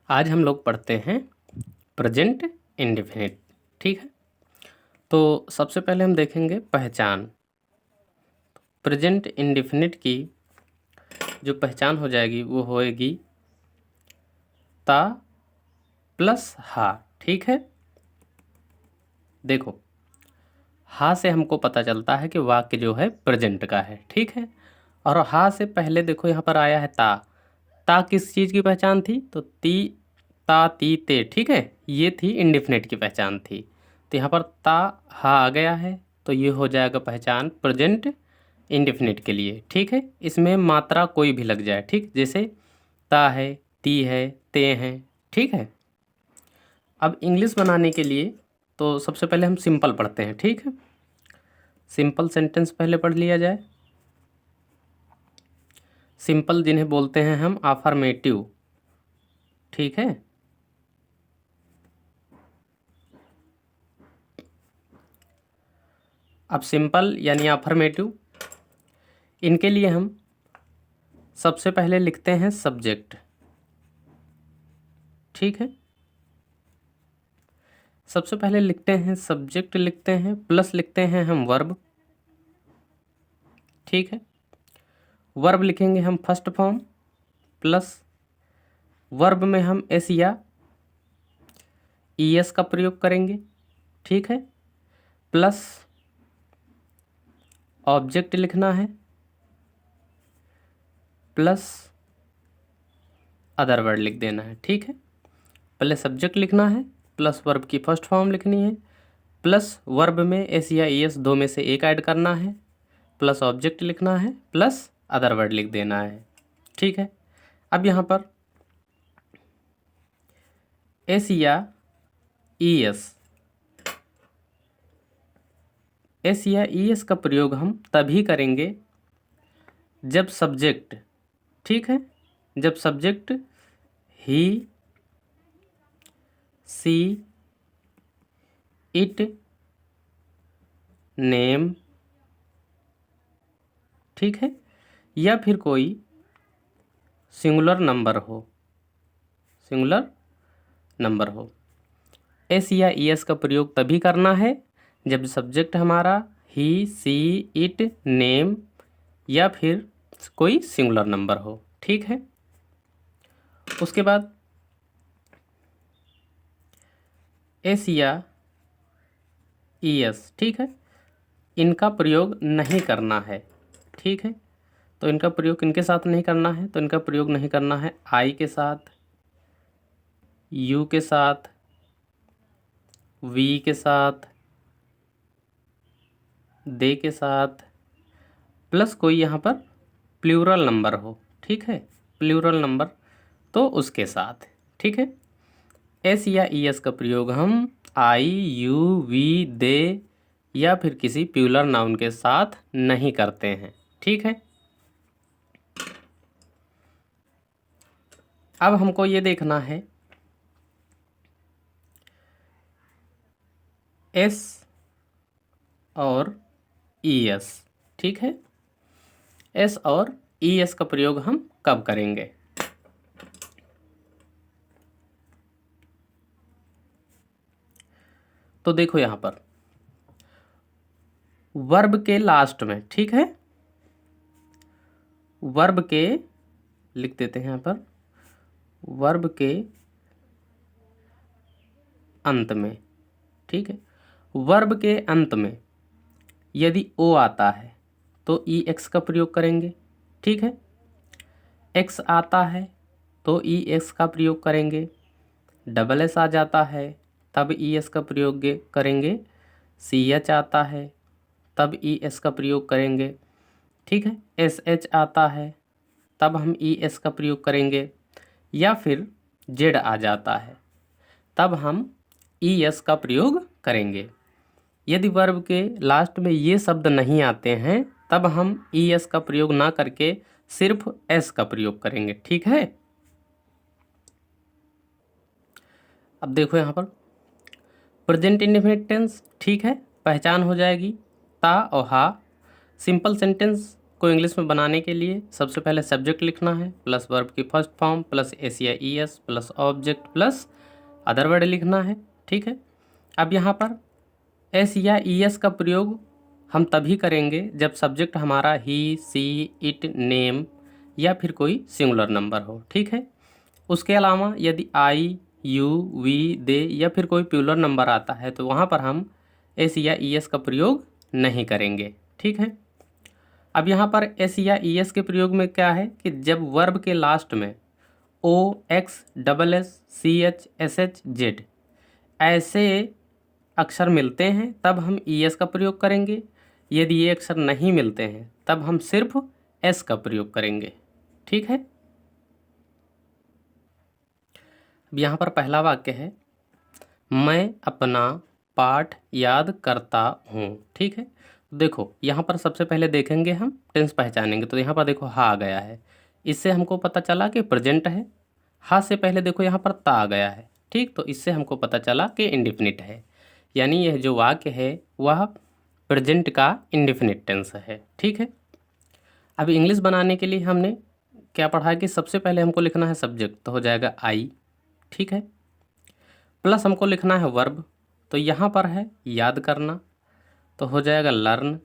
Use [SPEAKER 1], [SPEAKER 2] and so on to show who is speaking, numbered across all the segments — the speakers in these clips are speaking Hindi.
[SPEAKER 1] आज हम लोग पढ़ते हैं प्रेजेंट इंडेफिनिट। ठीक है, तो सबसे पहले हम देखेंगे पहचान। प्रेजेंट इंडेफिनिट की जो पहचान हो जाएगी वो होएगी ता प्लस हा। ठीक है, देखो हा से हमको पता चलता है कि वाक्य जो है प्रेजेंट का है। ठीक है, और हा से पहले देखो यहाँ पर आया है ता। ता किस चीज़ की पहचान थी? तो ती, ता, ती, ते। ठीक है, ये थी इंडेफिनिट की पहचान थी। तो यहाँ पर ता हा आ गया है, तो ये हो जाएगा पहचान प्रेजेंट इंडेफिनिट के लिए। ठीक है, इसमें मात्रा कोई भी लग जाए। ठीक, जैसे ता है, ती है, ते हैं। ठीक है, अब इंग्लिश बनाने के लिए तो सबसे पहले हम सिंपल पढ़ते हैं। ठीक है, सिंपल सेंटेंस पहले पढ़ लिया जाए। सिंपल जिन्हें बोलते हैं हम अफर्मेटिव। ठीक है, अब सिंपल यानी अफर्मेटिव, इनके लिए हम सबसे पहले लिखते हैं सब्जेक्ट। ठीक है, सबसे पहले लिखते हैं सब्जेक्ट, लिखते हैं प्लस लिखते हैं हम वर्ब। ठीक है, वर्ब लिखेंगे हम फर्स्ट फॉर्म प्लस वर्ब में हम एस या ई एस का प्रयोग करेंगे। ठीक है, प्लस ऑब्जेक्ट लिखना है प्लस अदर वर्ड लिख देना है। ठीक है, पहले सब्जेक्ट लिखना है प्लस वर्ब की फर्स्ट फॉर्म लिखनी है प्लस वर्ब में एस या ई एस दो में से एक ऐड करना है प्लस ऑब्जेक्ट लिखना है प्लस अदर वर्ड लिख देना है। ठीक है, अब यहाँ पर एस या ई एस का प्रयोग हम तभी करेंगे जब सब्जेक्ट, ठीक है, जब subject he, she, it, name, ठीक है, या फिर कोई सिंगुलर नंबर हो, सिंगुलर नंबर हो। एस या ई एस का प्रयोग तभी करना है जब सब्जेक्ट हमारा ही, सी, इट, नेम या फिर कोई सिंगुलर नंबर हो। ठीक है, उसके बाद एस या ई एस, ठीक है, इनका प्रयोग नहीं करना है। ठीक है, तो इनका प्रयोग किनके साथ नहीं करना है? तो इनका प्रयोग नहीं करना है आई के साथ, यू के साथ, वी के साथ, दे के साथ, प्लस कोई यहाँ पर प्लूरल नंबर हो। ठीक है, प्लूरल नंबर तो उसके साथ। ठीक है, एस या ई एस का प्रयोग हम आई, यू, वी, दे या फिर किसी प्लूरल नाउन के साथ नहीं करते हैं। ठीक है, अब हमको ये देखना है एस और ई एस। ठीक है, एस और ई एस का प्रयोग हम कब करेंगे? तो देखो यहाँ पर वर्ब के लास्ट में, ठीक है, वर्ब के लिख देते हैं यहाँ पर, वर्ब के अंत में। ठीक है, वर्ब के अंत में यदि ओ आता है तो ई एक्स का प्रयोग करेंगे। ठीक है, एक्स आता है तो ई एक्स का प्रयोग करेंगे। डबल एस आ जाता है तब ई एस का प्रयोग करेंगे। सी एच आता है तब ई एस का प्रयोग करेंगे। ठीक है, एस एच आता है तब हम ई एस का प्रयोग करेंगे, या फिर जेड आ जाता है तब हम ई एस का प्रयोग करेंगे। यदि वर्ब के लास्ट में ये शब्द नहीं आते हैं तब हम ई एस का प्रयोग ना करके सिर्फ एस का प्रयोग करेंगे। ठीक है, अब देखो यहाँ पर प्रेजेंट इंडेफिनिट टेंस, ठीक है, पहचान हो जाएगी ता और हा। सिंपल सेंटेंस को इंग्लिश में बनाने के लिए सबसे पहले सब्जेक्ट लिखना है प्लस वर्ब की फर्स्ट फॉर्म प्लस एस या E S plus object plus other word लिखना है। ठीक है, अब यहाँ पर एस या ई एस का प्रयोग हम तभी करेंगे जब सब्जेक्ट हमारा ही, सी, इट, नेम या फिर कोई सिंगुलर नंबर हो। ठीक है, उसके अलावा यदि आई, यू, वी, दे या फिर कोई प्लूरल नंबर आता है तो वहाँ पर हम एस या ई एस का प्रयोग नहीं करेंगे। ठीक है, अब यहाँ पर एस या ई एस के प्रयोग में क्या है कि जब वर्ब के लास्ट में O, X, double S, C H, S H, Z ऐसे अक्षर मिलते हैं तब हम ई एस का प्रयोग करेंगे। यदि ये अक्षर नहीं मिलते हैं तब हम सिर्फ एस का प्रयोग करेंगे। ठीक है, अब यहाँ पर पहला वाक्य है मैं अपना पाठ याद करता हूँ। ठीक है, देखो यहाँ पर सबसे पहले देखेंगे हम टेंस पहचानेंगे तो यहाँ पर देखो हा आ गया है, इससे हमको पता चला कि प्रेजेंट है। हा से पहले देखो यहाँ पर ता आ गया है। ठीक, तो इससे हमको पता चला कि इंडेफिनिट है, यानी यह जो वाक्य है वह प्रेजेंट का इंडेफिनिट टेंस है। ठीक है, अब इंग्लिश बनाने के लिए हमने क्या पढ़ा है कि सबसे पहले हमको लिखना है सब्जेक्ट तो हो जाएगा आई। ठीक है, प्लस हमको लिखना है वर्ब तो यहाँ पर है याद करना तो हो जाएगा लर्न।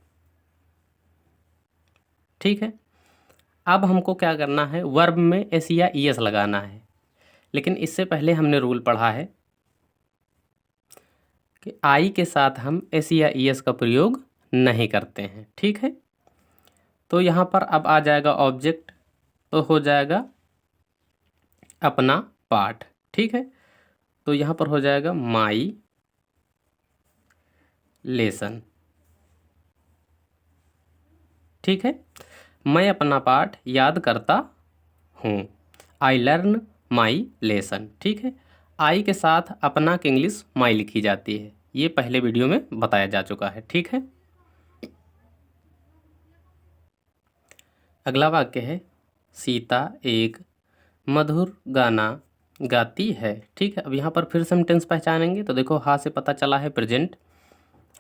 [SPEAKER 1] ठीक है, अब हमको क्या करना है वर्ब में एस या ई एस लगाना है, लेकिन इससे पहले हमने रूल पढ़ा है कि आई के साथ हम एस या ई एस का प्रयोग नहीं करते हैं। ठीक है, तो यहाँ पर अब आ जाएगा ऑब्जेक्ट तो हो जाएगा अपना पाठ। ठीक है, तो यहाँ पर हो जाएगा माई लेसन। ठीक है, मैं अपना पाठ याद करता हूँ, आई लर्न माई लेसन। ठीक है, आई के साथ अपना की इंग्लिश माई लिखी जाती है, ये पहले वीडियो में बताया जा चुका है। ठीक है, अगला वाक्य है सीता एक मधुर गाना गाती है। ठीक है, अब यहाँ पर फिर से हम टेंस पहचानेंगे तो देखो हा से पता चला है प्रेजेंट,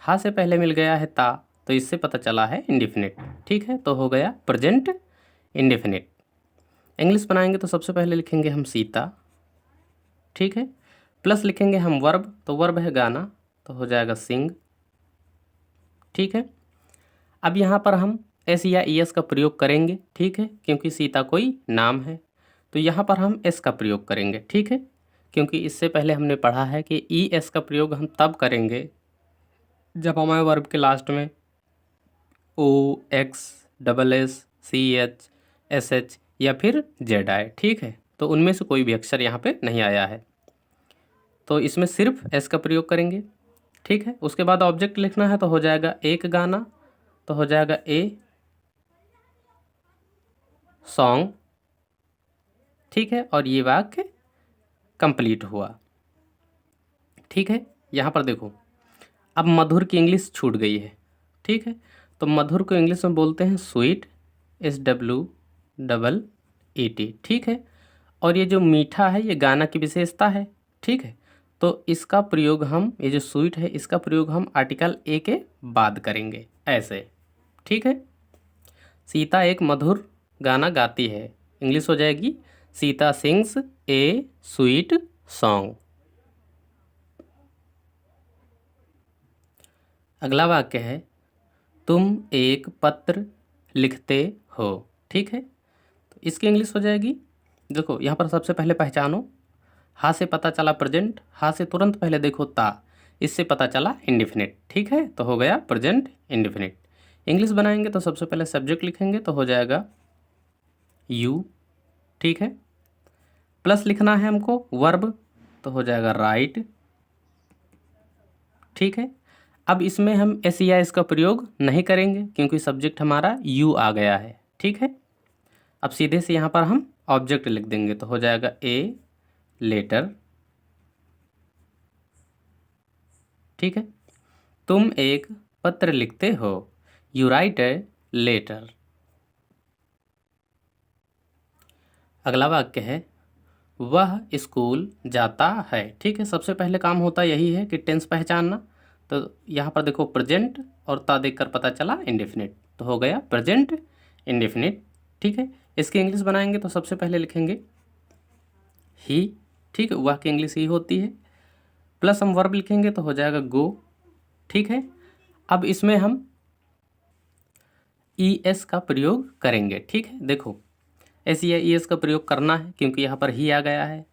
[SPEAKER 1] हा से पहले मिल गया है ता तो इससे पता चला है इंडेफिनिट। ठीक है, तो हो गया प्रेजेंट इंडेफिनिट। इंग्लिश बनाएंगे तो सबसे पहले लिखेंगे हम सीता। ठीक है, प्लस लिखेंगे हम वर्ब तो वर्ब है गाना तो हो जाएगा सिंग। ठीक है, अब यहाँ पर हम एस या ई एस का प्रयोग करेंगे। ठीक है, क्योंकि सीता कोई नाम है तो यहाँ पर हम एस का प्रयोग करेंगे। ठीक है, क्योंकि इससे पहले हमने पढ़ा है कि ई एस का प्रयोग हम तब करेंगे जब हमारे वर्ब के लास्ट में O, X, double S, C H, S H या फिर जेड आए। ठीक है, तो उनमें से कोई भी अक्षर यहाँ पे नहीं आया है तो इसमें सिर्फ एस का प्रयोग करेंगे। ठीक है, उसके बाद ऑब्जेक्ट लिखना है तो हो जाएगा एक गाना तो हो जाएगा ए सॉन्ग। ठीक है, और ये वाक्य कंप्लीट हुआ। ठीक है, यहाँ पर देखो अब मधुर की इंग्लिश छूट गई है। ठीक है, तो मधुर को इंग्लिश में बोलते हैं स्वीट, SWEET। ठीक है, और ये जो मीठा है ये गाना की विशेषता है। ठीक है, तो इसका प्रयोग हम ये जो स्वीट है इसका प्रयोग हम आर्टिकल ए के बाद करेंगे ऐसे। ठीक है, सीता एक मधुर गाना गाती है, इंग्लिश हो जाएगी सीता सिंग्स ए स्वीट सॉन्ग। अगला वाक्य है तुम एक पत्र लिखते हो। ठीक है, तो इसकी इंग्लिश हो जाएगी, देखो यहाँ पर सबसे पहले पहचानो, हा से पता चला प्रेजेंट, हा से तुरंत पहले देखो ता, इससे पता चला इंडेफिनिट। ठीक है, तो हो गया प्रेजेंट इंडेफिनिट। इंग्लिश बनाएंगे तो सबसे पहले सब्जेक्ट लिखेंगे तो हो जाएगा यू। ठीक है, प्लस लिखना है हमको वर्ब तो हो जाएगा राइट। ठीक है, अब इसमें हम एस या इसका प्रयोग नहीं करेंगे क्योंकि सब्जेक्ट हमारा यू आ गया है। ठीक है, अब सीधे से यहाँ पर हम ऑब्जेक्ट लिख देंगे तो हो जाएगा ए लेटर। ठीक है, तुम एक पत्र लिखते हो, यू राइट ए लेटर। अगला वाक्य है वह स्कूल जाता है। ठीक है, सबसे पहले काम होता यही है कि टेंस पहचानना, तो यहाँ पर देखो प्रेजेंट और ता देखकर पता चला इंडेफिनिट तो हो गया प्रेजेंट इंडेफिनिट, ठीक है। इसकी इंग्लिश बनाएंगे तो सबसे पहले लिखेंगे ही, ठीक है, वह की इंग्लिश ही होती है, प्लस हम वर्ब लिखेंगे तो हो जाएगा गो, ठीक है। अब इसमें हम ई एस का प्रयोग करेंगे, ठीक है। देखो एस या ई एस का प्रयोग करना है क्योंकि यहाँ पर ही आ गया है।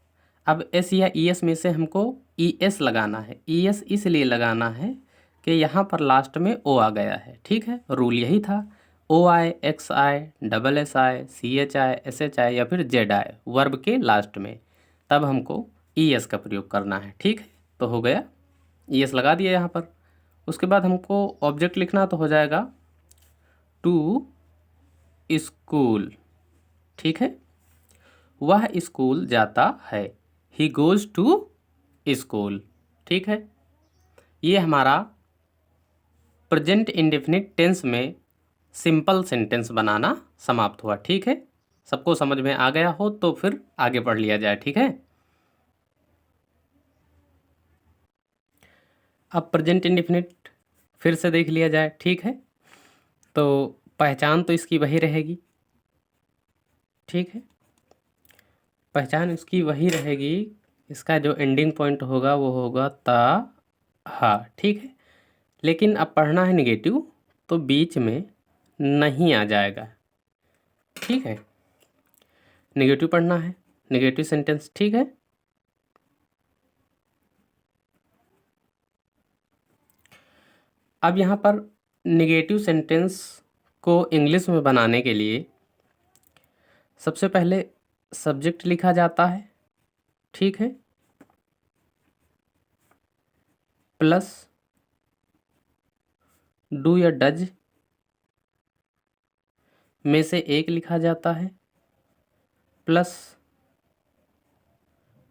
[SPEAKER 1] अब एस या ई एस में से हमको ई एस लगाना है। ई एस इसलिए लगाना है कि यहाँ पर लास्ट में ओ आ गया है, ठीक है। रूल यही था, O I, X I, double S I, C H I, S H I या फिर जेड आई वर्ब के लास्ट में, तब हमको ई एस का प्रयोग करना है, ठीक है। तो हो गया, ई एस लगा दिया यहाँ पर। उसके बाद हमको ऑब्जेक्ट लिखना तो हो जाएगा टू स्कूल, ठीक है। वह स्कूल जाता है, ही गोज़ टू स्कूल, ठीक है। ये हमारा प्रेजेंट इंडेफिनिट टेंस में सिंपल सेंटेंस बनाना समाप्त हुआ, ठीक है। सबको समझ में आ गया हो तो फिर आगे पढ़ लिया जाए, ठीक है। अब प्रेजेंट इंडेफिनिट फिर से देख लिया जाए, ठीक है। तो पहचान तो इसकी वही रहेगी, ठीक है। पहचान इसकी वही रहेगी, इसका जो एंडिंग पॉइंट होगा वो होगा ता हा, ठीक है। लेकिन अब पढ़ना है निगेटिव तो बीच में नहीं आ जाएगा, ठीक है। निगेटिव पढ़ना है, निगेटिव सेंटेंस, ठीक है। अब यहाँ पर निगेटिव सेंटेंस को इंग्लिश में बनाने के लिए सबसे पहले सब्जेक्ट लिखा जाता है, ठीक है, प्लस डू या डज में से एक लिखा जाता है, प्लस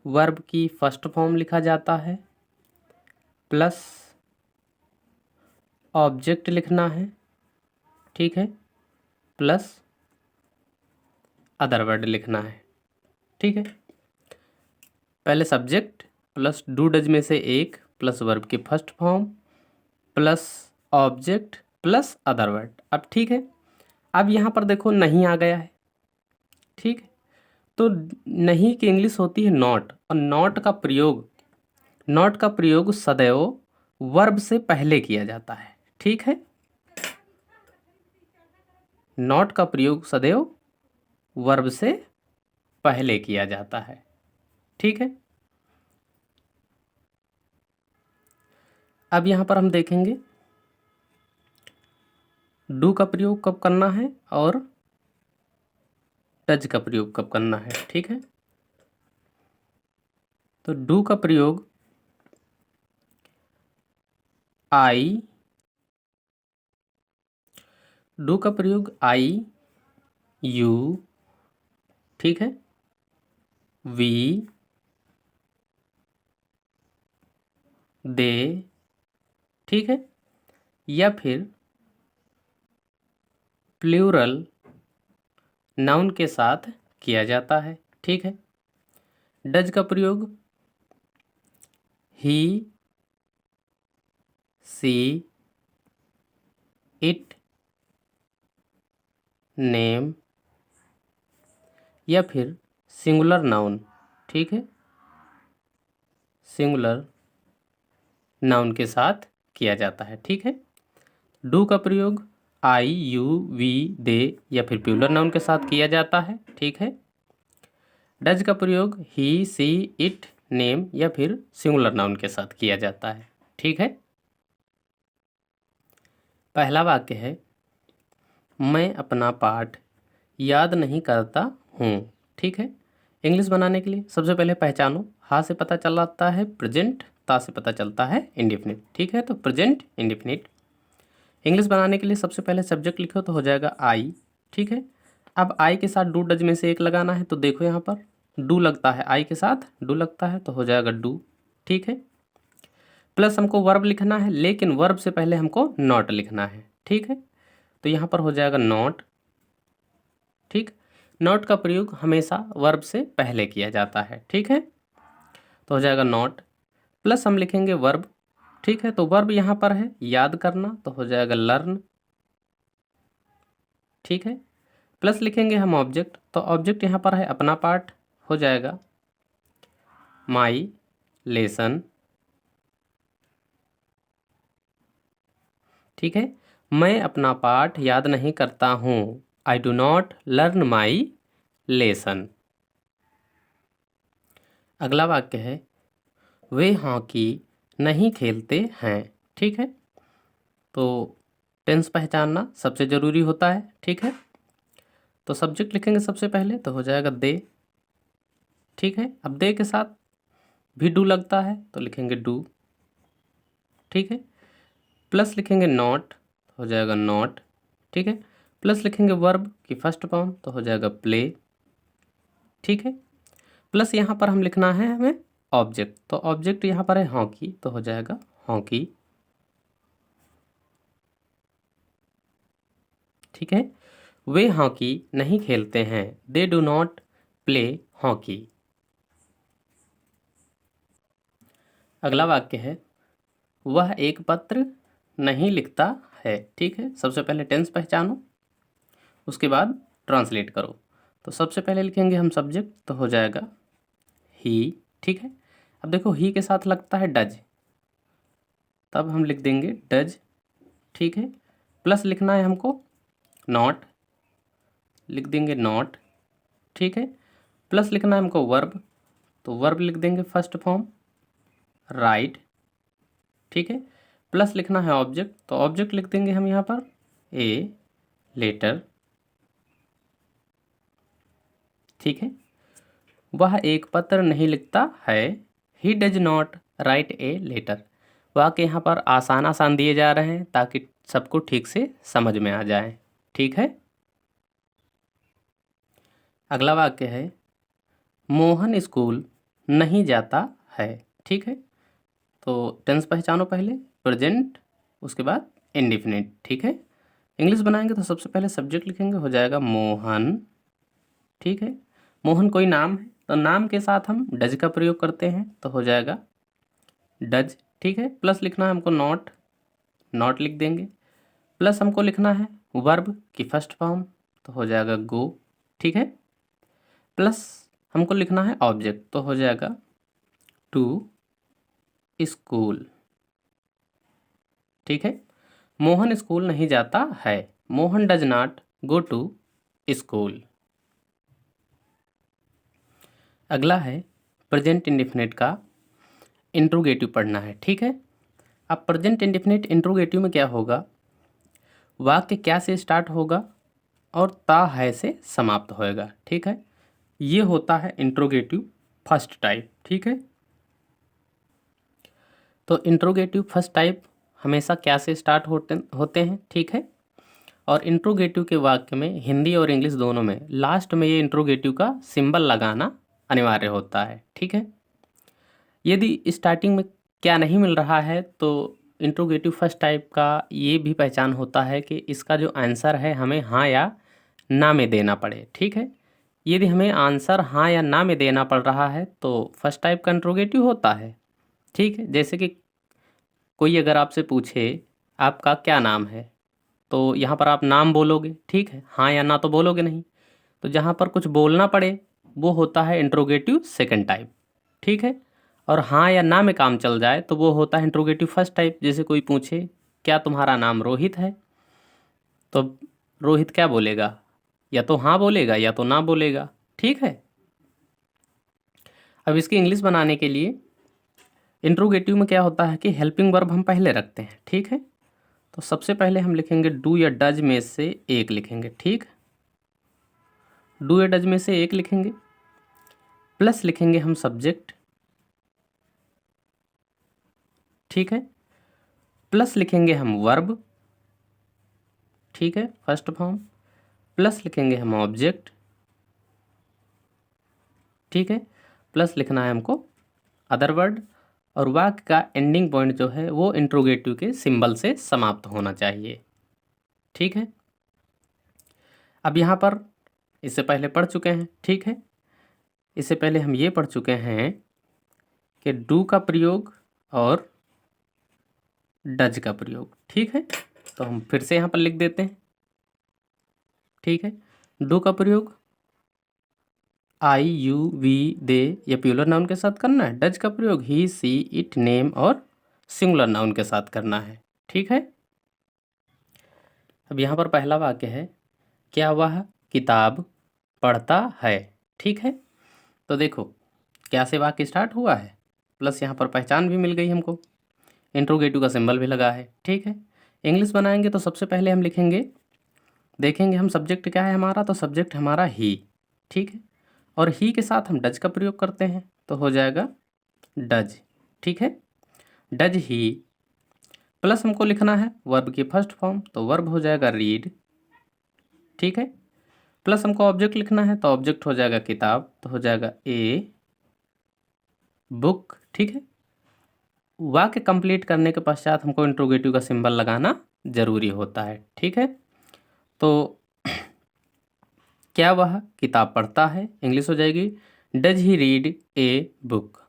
[SPEAKER 1] वर्ब की फर्स्ट फॉर्म लिखा जाता है, प्लस ऑब्जेक्ट लिखना है, ठीक है, प्लस अदर वर्ड लिखना है, ठीक है। पहले सब्जेक्ट प्लस डू डज में से एक प्लस वर्ब की first form plus object plus other word. अब ठीक है, अब यहाँ पर देखो नहीं आ गया है, ठीक है। तो नहीं की इंग्लिश होती है नॉट, और नॉट का प्रयोग सदैव वर्ब से पहले किया जाता है, ठीक है। नॉट का प्रयोग सदैव वर्ब से पहले किया जाता है, ठीक है। अब यहाँ पर हम देखेंगे डू का प्रयोग कब करना है और डज का प्रयोग कब करना है, ठीक है। तो डू का प्रयोग आई, डू का प्रयोग आई, यू, ठीक है, वी, दे, ठीक है, या फिर प्लूरल नाउन के साथ किया जाता है, ठीक है। डज का प्रयोग ही, सी, इट, नेम या फिर सिंगुलर नाउन, ठीक है, सिंगुलर नाउन के साथ किया जाता है, ठीक है। डू का प्रयोग आई, यू, वी, दे या फिर प्लूरल नाउन के साथ किया जाता है, ठीक है। डज का प्रयोग ही, सी, इट, नेम या फिर सिंगुलर नाउन के साथ किया जाता है, ठीक है। पहला वाक्य है मैं अपना पाठ याद नहीं करता हूँ, ठीक है। इंग्लिश बनाने के लिए सबसे पहले पहचानो, हा से पता चलता है प्रेजेंट, ता से पता चलता है इंडेफिनिट, ठीक है। तो प्रेजेंट इंडेफिनिट इंग्लिश बनाने के लिए सबसे पहले सब्जेक्ट लिखो तो हो जाएगा आई, ठीक है। अब आई के साथ डू डज में से एक लगाना है, तो देखो यहाँ पर डू लगता है, आई के साथ डू लगता है तो हो जाएगा डू, ठीक है। प्लस हमको वर्ब लिखना है, लेकिन वर्ब से पहले हमको नॉट लिखना है, ठीक है। तो यहाँ पर हो जाएगा नॉट, ठीक। नॉट का प्रयोग हमेशा वर्ब से पहले किया जाता है, ठीक है। तो हो जाएगा नॉट, प्लस हम लिखेंगे वर्ब, ठीक है। तो वर्ब यहाँ पर है याद करना, तो हो जाएगा लर्न, ठीक है। प्लस लिखेंगे हम ऑब्जेक्ट, तो ऑब्जेक्ट यहाँ पर है अपना पार्ट, हो जाएगा माई लेसन। ठीक है, मैं अपना पाठ याद नहीं करता हूँ, I do not learn my lesson. अगला वाक्य है वे हॉकी नहीं खेलते हैं। ठीक है, तो टेंस पहचानना सबसे ज़रूरी होता है। ठीक है, तो सब्जेक्ट लिखेंगे सबसे पहले, तो हो जाएगा दे। ठीक है, अब दे के साथ भी डू लगता है तो लिखेंगे डू। ठीक है, प्लस लिखेंगे नॉट, हो जाएगा नॉट। ठीक है, प्लस लिखेंगे वर्ब की फर्स्ट फॉर्म, तो हो जाएगा प्ले। ठीक है, प्लस यहाँ पर हम लिखना है हमें ऑब्जेक्ट, तो ऑब्जेक्ट यहाँ पर है हॉकी, तो हो जाएगा हॉकी। ठीक है, वे हॉकी नहीं खेलते हैं, they do not play hockey. अगला वाक्य है वह एक पत्र नहीं लिखता है। ठीक है, सबसे पहले टेंस पहचानो, उसके बाद ट्रांसलेट करो। तो सबसे पहले लिखेंगे हम सब्जेक्ट, तो हो जाएगा ही। ठीक है, अब देखो ही के साथ लगता है डज, तब हम लिख देंगे डज। ठीक है, प्लस लिखना है हमको नॉट, लिख देंगे नॉट। ठीक है, प्लस लिखना है हमको वर्ब, तो वर्ब लिख देंगे फर्स्ट फॉर्म राइट। ठीक है, प्लस लिखना है ऑब्जेक्ट, तो ऑब्जेक्ट लिख देंगे हम यहाँ पर ए लेटर। ठीक है, वह एक पत्र नहीं लिखता है, he does not write a letter. वाक्य यहाँ पर आसान आसान दिए जा रहे हैं ताकि सबको ठीक से समझ में आ जाए। ठीक है, अगला वाक्य है मोहन स्कूल नहीं जाता है। ठीक है, तो टेंस पहचानो पहले, प्रेजेंट, उसके बाद इंडिफिनिट। ठीक है, इंग्लिश बनाएंगे तो सबसे पहले सब्जेक्ट लिखेंगे, हो जाएगा मोहन। ठीक है, मोहन कोई नाम है, तो नाम के साथ हम डज का प्रयोग करते हैं, तो हो जाएगा डज। ठीक है, प्लस लिखना है हमको नॉट, नॉट लिख देंगे। प्लस हमको लिखना है वर्ब की फर्स्ट फॉर्म, तो हो जाएगा गो। ठीक है, प्लस हमको लिखना है ऑब्जेक्ट, तो हो जाएगा टू स्कूल। ठीक है, मोहन स्कूल नहीं जाता है, Mohan does not go to school. अगला है प्रेजेंट इंडेफिनिट का इंट्रोगेटिव पढ़ना है। ठीक है, अब प्रेजेंट इंडेफिनिट इंट्रोगेटिव में क्या होगा, वाक्य क्या से स्टार्ट होगा और ता है से समाप्त होएगा। ठीक है, ये होता है इंट्रोगेटिव फर्स्ट टाइप। ठीक है, तो इंट्रोगेटिव फर्स्ट टाइप हमेशा क्या से स्टार्ट होते हैं। ठीक है, और इंट्रोगेटिव के वाक्य में हिंदी और इंग्लिश दोनों में लास्ट में ये इंट्रोगेटिव का सिंबल लगाना अनिवार्य होता है। ठीक है, यदि स्टार्टिंग में क्या नहीं मिल रहा है तो इंट्रोगेटिव फर्स्ट टाइप का ये भी पहचान होता है कि इसका जो आंसर है हमें हाँ या ना में देना पड़े। ठीक है, यदि हमें आंसर हाँ या ना में देना पड़ रहा है तो फर्स्ट टाइप का इंट्रोगेटिव होता है। ठीक है, जैसे कि कोई अगर आपसे पूछे आपका क्या नाम है, तो यहाँ पर आप नाम बोलोगे। ठीक है, हाँ या ना तो बोलोगे नहीं, तो जहाँ पर कुछ बोलना पड़े वो होता है इंट्रोगेटिव सेकंड टाइप। ठीक है, और हाँ या ना में काम चल जाए तो वो होता है इंट्रोगेटिव फर्स्ट टाइप। जैसे कोई पूछे क्या तुम्हारा नाम रोहित है, तो रोहित क्या बोलेगा, या तो हाँ बोलेगा या तो ना बोलेगा। ठीक है, अब इसकी इंग्लिश बनाने के लिए इंट्रोगेटिव में क्या होता है कि हेल्पिंग वर्ब हम पहले रखते हैं। ठीक है, तो सबसे पहले हम लिखेंगे डू या डज में से एक लिखेंगे। ठीक, डू या डज में से एक लिखेंगे, प्लस लिखेंगे हम सब्जेक्ट। ठीक है, प्लस लिखेंगे हम वर्ब। ठीक है, फर्स्ट फॉर्म, प्लस लिखेंगे हम ऑब्जेक्ट। ठीक है, प्लस लिखना है हमको अदर वर्ड, और वाक्य का एंडिंग पॉइंट जो है वो इंट्रोगेटिव के सिंबल से समाप्त होना चाहिए। ठीक है, अब यहाँ पर इससे पहले पढ़ चुके हैं। ठीक है, इससे पहले हम ये पढ़ चुके हैं कि डू का प्रयोग और डज का प्रयोग। ठीक है, तो हम फिर से यहाँ पर लिख देते हैं। ठीक है, डू का प्रयोग आई यू वी दे या प्यूलर नाउन के साथ करना है। डज का प्रयोग ही सी इट नेम और सिंगुलर नाउन के साथ करना है। ठीक है। अब यहाँ पर पहला वाक्य है, क्या वह किताब पढ़ता है। ठीक है। तो देखो क्या से वाक्य स्टार्ट हुआ है, प्लस यहाँ पर पहचान भी मिल गई हमको, इंट्रोगेटिव का सिंबल भी लगा है। ठीक है। इंग्लिश बनाएंगे तो सबसे पहले हम लिखेंगे, देखेंगे हम सब्जेक्ट क्या है हमारा, तो सब्जेक्ट हमारा ही। ठीक है। और ही के साथ हम डज का प्रयोग करते हैं तो हो जाएगा डज। ठीक है। डज ही, प्लस हमको लिखना है वर्ब की फर्स्ट फॉर्म, तो वर्ब हो जाएगा रीड। ठीक है। प्लस हमको ऑब्जेक्ट लिखना है तो ऑब्जेक्ट हो जाएगा किताब, तो हो जाएगा ए बुक। ठीक है। वाक्य कंप्लीट करने के पश्चात हमको इंट्रोगेटिव का सिंबल लगाना जरूरी होता है। ठीक है। तो क्या वह किताब पढ़ता है, इंग्लिश हो जाएगी does he read a book.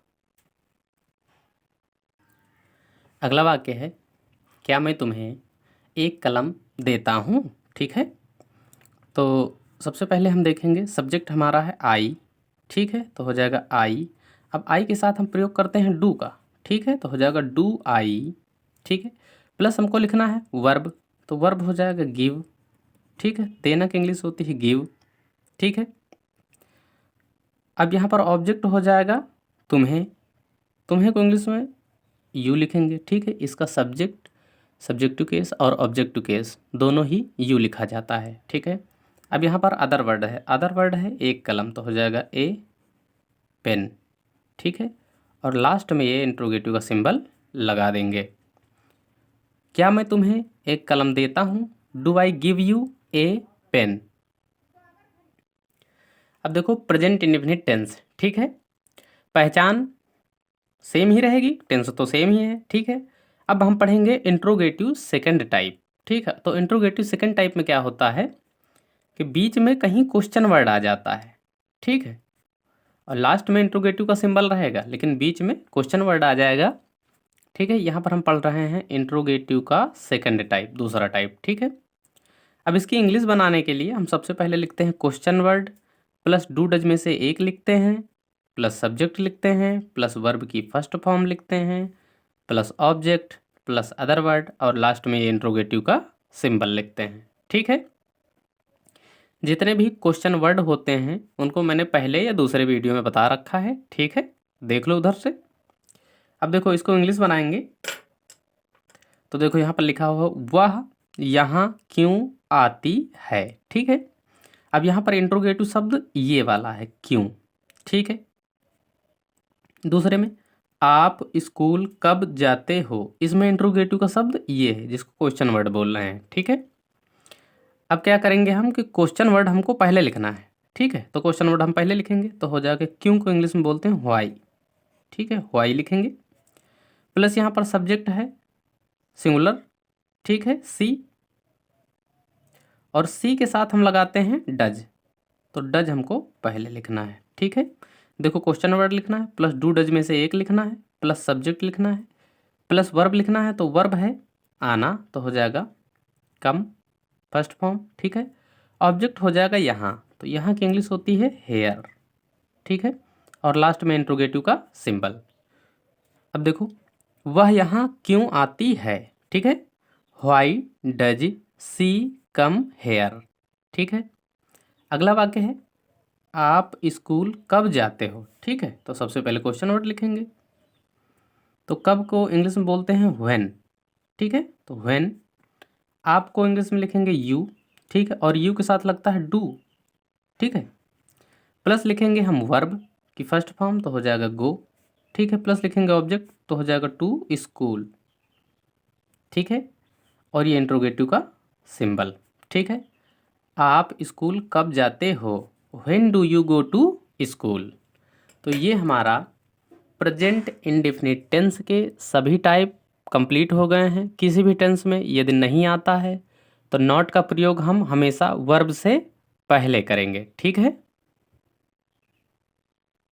[SPEAKER 1] अगला वाक्य है, क्या मैं तुम्हें एक कलम देता हूँ। ठीक है। तो सबसे पहले हम देखेंगे सब्जेक्ट हमारा है आई। ठीक है। तो हो जाएगा आई। अब आई के साथ हम प्रयोग करते हैं डू का। ठीक है। तो हो जाएगा डू आई। ठीक है। प्लस हमको लिखना है वर्ब, तो वर्ब हो जाएगा गिव। ठीक है। देना की इंग्लिश होती है गिव। ठीक है। अब यहाँ पर ऑब्जेक्ट हो जाएगा तुम्हें, तुम्हें को इंग्लिश में यू लिखेंगे। ठीक है। इसका सब्जेक्टिव केस और ऑब्जेक्टिव केस दोनों ही यू लिखा जाता है। ठीक है। अब यहाँ पर अदर वर्ड है, अदर वर्ड है एक कलम, तो हो जाएगा ए पेन। ठीक है। और लास्ट में ये इंट्रोगेटिव का सिंबल लगा देंगे। क्या मैं तुम्हें एक कलम देता हूँ, do I give you a pen. अब देखो प्रेजेंट इंडेफिनिट टेंस। ठीक है। पहचान सेम ही रहेगी, टेंस तो सेम ही है। ठीक है। अब हम पढ़ेंगे इंट्रोगेटिव सेकंड टाइप। ठीक है। तो इंट्रोगेटिव सेकंड टाइप में क्या होता है कि बीच में कहीं क्वेश्चन वर्ड आ जाता है। ठीक है। और लास्ट में इंट्रोगेटिव का सिंबल रहेगा, लेकिन बीच में क्वेश्चन वर्ड आ जाएगा। ठीक है। यहाँ पर हम पढ़ रहे हैं इंट्रोगेटिव का सेकंड टाइप, दूसरा टाइप। ठीक है। अब इसकी इंग्लिश बनाने के लिए हम सबसे पहले लिखते हैं question word, plus do does में से एक लिखते हैं, प्लस सब्जेक्ट लिखते हैं, प्लस वर्ब की फर्स्ट फॉर्म लिखते हैं, plus object, plus other word, और लास्ट में ये इंट्रोगेटिव का सिंबल लिखते हैं। ठीक है। जितने भी क्वेश्चन वर्ड होते हैं उनको मैंने पहले या दूसरे वीडियो में बता रखा है। ठीक है। देख लो उधर से। अब देखो इसको इंग्लिश बनाएंगे तो देखो यहाँ पर लिखा हुआ वह यहाँ क्यों आती है। ठीक है। अब यहाँ पर इंट्रोगेटिव शब्द ये वाला है क्यों। ठीक है। दूसरे में आप स्कूल कब जाते हो, इसमें इंट्रोगेटिव का शब्द ये है जिसको क्वेश्चन वर्ड बोल रहे हैं। ठीक है। अब क्या करेंगे हम कि क्वेश्चन वर्ड हमको पहले लिखना है। ठीक है। तो क्वेश्चन वर्ड हम पहले लिखेंगे तो हो जाएगा क्यों को इंग्लिश में बोलते हैं व्हाई। ठीक है। व्हाई लिखेंगे। प्लस यहाँ पर सब्जेक्ट है सिंगुलर। ठीक है सी, और सी के साथ हम लगाते हैं डज, तो डज हमको पहले लिखना है। ठीक है। देखो क्वेश्चन वर्ड लिखना है, प्लस डू डज में से एक लिखना है, प्लस सब्जेक्ट लिखना है, प्लस वर्ब लिखना है, तो वर्ब है आना, तो हो जाएगा कम फर्स्ट फॉर्म। ठीक है। ऑब्जेक्ट हो जाएगा यहाँ, तो यहाँ की इंग्लिश होती है हेयर। ठीक है। और लास्ट में इंट्रोगेटिव का सिंबल। अब देखो वह यहाँ क्यों आती है। ठीक है। Why does she come here. ठीक है। अगला वाक्य है आप स्कूल कब जाते हो। ठीक है। तो सबसे पहले क्वेश्चन वर्ड लिखेंगे, तो कब को इंग्लिश में बोलते हैं व्हेन। ठीक है। तो व्हेन, आपको इंग्लिश में लिखेंगे यू। ठीक है। और यू के साथ लगता है डू। ठीक है। प्लस लिखेंगे हम वर्ब की फर्स्ट फॉर्म, तो हो जाएगा गो। ठीक है। प्लस लिखेंगे ऑब्जेक्ट, तो हो जाएगा टू स्कूल। ठीक है। और ये इंट्रोगेटिव का सिंबल। ठीक है। आप स्कूल कब जाते हो, when do you go to school. तो ये हमारा प्रेजेंट इंडेफिनिट टेंस के सभी टाइप कंप्लीट हो गए हैं। किसी भी टेंस में यदि नहीं आता है तो नॉट का प्रयोग हम हमेशा वर्ब से पहले करेंगे। ठीक है।